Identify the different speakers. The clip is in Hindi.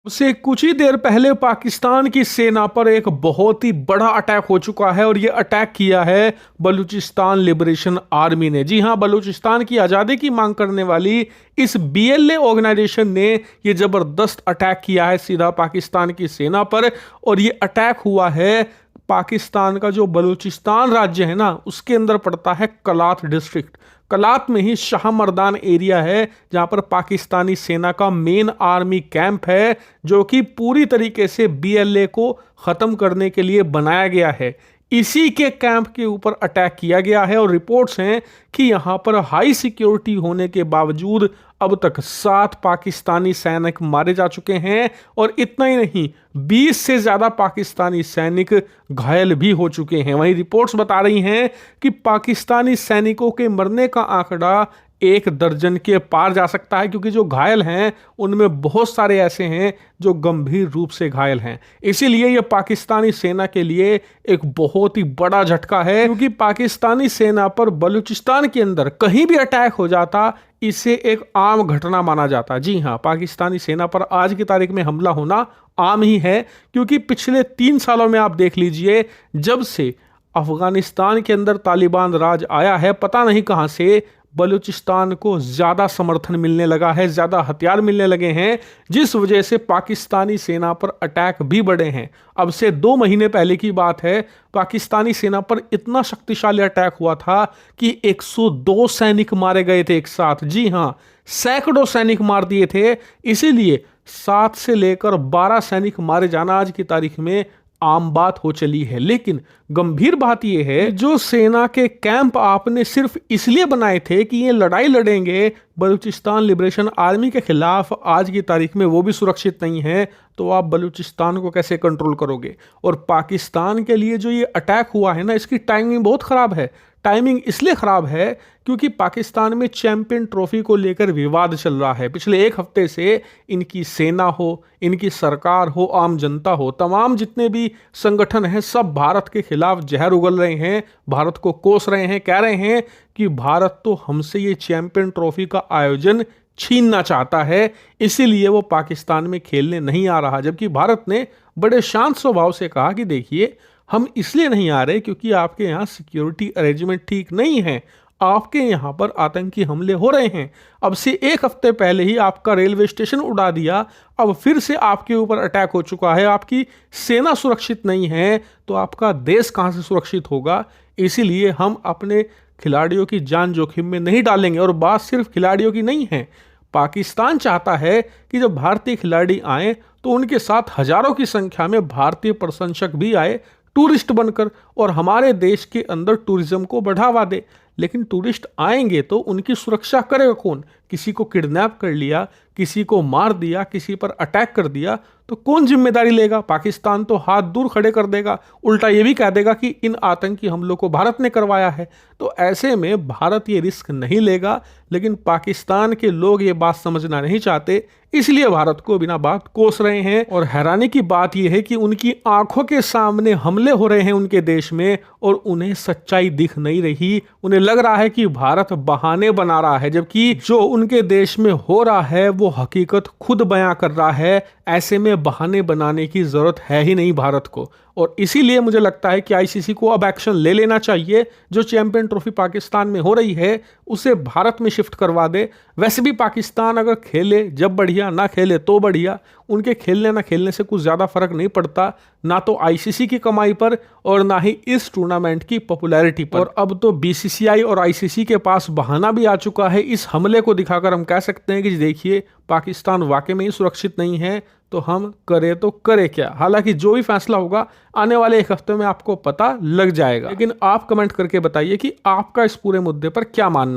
Speaker 1: उससे कुछ ही देर पहले पाकिस्तान की सेना पर एक बहुत ही बड़ा अटैक हो चुका है और ये अटैक किया है बलूचिस्तान लिबरेशन आर्मी ने। जी हां, बलूचिस्तान की आज़ादी की मांग करने वाली इस BLA ऑर्गेनाइजेशन ने ये जबरदस्त अटैक किया है सीधा पाकिस्तान की सेना पर। और ये अटैक हुआ है पाकिस्तान का जो बलूचिस्तान राज्य है ना, उसके अंदर पड़ता है कलात डिस्ट्रिक्ट। कलात में ही शाह मर्दान एरिया है जहां पर पाकिस्तानी सेना का मेन आर्मी कैंप है, जो कि पूरी तरीके से BLA को ख़त्म करने के लिए बनाया गया है। इसी के कैंप के ऊपर अटैक किया गया है और रिपोर्ट्स हैं कि यहां पर हाई सिक्योरिटी होने के बावजूद अब तक 7 पाकिस्तानी सैनिक मारे जा चुके हैं और इतना ही नहीं, 20 से ज़्यादा पाकिस्तानी सैनिक घायल भी हो चुके हैं। वहीं रिपोर्ट्स बता रही हैं कि पाकिस्तानी सैनिकों के मरने का आंकड़ा 1 दर्जन के पार जा सकता है, क्योंकि जो घायल हैं उनमें बहुत सारे ऐसे हैं जो गंभीर रूप से घायल हैं। इसीलिए यह पाकिस्तानी सेना के लिए एक बहुत ही बड़ा झटका है, क्योंकि पाकिस्तानी सेना पर बलूचिस्तान के अंदर कहीं भी अटैक हो जाता, इसे एक आम घटना माना जाता। जी हां, पाकिस्तानी सेना पर आज की तारीख में हमला होना आम ही है, क्योंकि पिछले 3 सालों में आप देख लीजिए, जब से अफगानिस्तान के अंदर तालिबान राज आया है, पता नहीं कहां से बलूचिस्तान को ज़्यादा समर्थन मिलने लगा है, ज़्यादा हथियार मिलने लगे हैं, जिस वजह से पाकिस्तानी सेना पर अटैक भी बढ़े हैं। अब से 2 महीने पहले की बात है, पाकिस्तानी सेना पर इतना शक्तिशाली अटैक हुआ था कि 102 सैनिक मारे गए थे एक साथ। जी हां, सैकड़ों सैनिक मार दिए थे। इसीलिए 7 से लेकर 12 सैनिक मारे जाना आज की तारीख में आम बात हो चली है। लेकिन गंभीर बात यह है, जो सेना के कैंप आपने सिर्फ इसलिए बनाए थे कि ये लड़ाई लड़ेंगे बलूचिस्तान लिबरेशन आर्मी के खिलाफ, आज की तारीख में वो भी सुरक्षित नहीं है, तो आप बलूचिस्तान को कैसे कंट्रोल करोगे? और पाकिस्तान के लिए जो ये अटैक हुआ है ना, इसकी टाइमिंग बहुत ख़राब है। टाइमिंग इसलिए ख़राब है क्योंकि पाकिस्तान में चैंपियन ट्रॉफी को लेकर विवाद चल रहा है। पिछले 1 हफ्ते से इनकी सेना हो, इनकी सरकार हो, आम जनता हो, तमाम जितने भी संगठन हैं, सब भारत के खिलाफ जहर उगल रहे हैं, भारत को कोस रहे हैं, कह रहे हैं कि भारत तो हमसे ये चैंपियन ट्रॉफी का आयोजन छीनना चाहता है, इसीलिए वो पाकिस्तान में खेलने नहीं आ रहा। जबकि भारत ने बड़े शांत स्वभाव से कहा कि देखिए, हम इसलिए नहीं आ रहे क्योंकि आपके यहाँ सिक्योरिटी अरेंजमेंट ठीक नहीं है, आपके यहाँ पर आतंकी हमले हो रहे हैं। अब से 1 हफ्ते पहले ही आपका रेलवे स्टेशन उड़ा दिया, अब फिर से आपके ऊपर अटैक हो चुका है, आपकी सेना सुरक्षित नहीं है, तो आपका देश कहाँ से सुरक्षित होगा? इसीलिए हम अपने खिलाड़ियों की जान जोखिम में नहीं डालेंगे। और बात सिर्फ खिलाड़ियों की नहीं है, पाकिस्तान चाहता है कि जब भारतीय खिलाड़ी आए तो उनके साथ हजारों की संख्या में भारतीय प्रशंसक भी आए टूरिस्ट बनकर, और हमारे देश के अंदर टूरिज्म को बढ़ावा दे। लेकिन टूरिस्ट आएंगे तो उनकी सुरक्षा करेगा कौन? किसी को किडनैप कर लिया, किसी को मार दिया, किसी पर अटैक कर दिया, तो कौन जिम्मेदारी लेगा? पाकिस्तान तो हाथ दूर खड़े कर देगा, उल्टा ये भी कह देगा कि इन आतंकी हमलों को भारत ने करवाया है। तो ऐसे में भारत ये रिस्क नहीं लेगा। लेकिन पाकिस्तान के लोग ये बात समझना नहीं चाहते, इसलिए भारत को बिना बात कोस रहे हैं। और हैरानी की बात यह है कि उनकी आंखों के सामने हमले हो रहे हैं उनके देश में, और उन्हें सच्चाई दिख नहीं रही। उन्हें लग रहा है कि भारत बहाने बना रहा है, जबकि जो उनके देश में हो रहा है वो हकीकत खुद बयां कर रहा है। ऐसे में बहाने बनाने की जरूरत है ही नहीं भारत को। और इसीलिए मुझे लगता है कि ICC को अब एक्शन ले लेना चाहिए। जो चैंपियन ट्रॉफी पाकिस्तान में हो रही है उसे भारत में शिफ्ट करवा दे। वैसे भी पाकिस्तान अगर खेले जब बढ़िया, ना खेले तो बढ़िया, उनके खेलने ना खेलने से कुछ ज़्यादा फर्क नहीं पड़ता, ना तो ICC की कमाई पर और ना ही इस टूर्नामेंट की पॉपुलैरिटी पर। और अब तो BCCI और ICC के पास बहाना भी आ चुका है। इस हमले को दिखाकर हम कह सकते हैं कि देखिए, पाकिस्तान वाकई में ही सुरक्षित नहीं है, तो हम करें तो करें क्या? हालांकि जो भी फैसला होगा आने वाले 1 हफ्ते में आपको पता लग जाएगा। लेकिन आप कमेंट करके बताइए कि आपका इस पूरे मुद्दे पर क्या मानना है।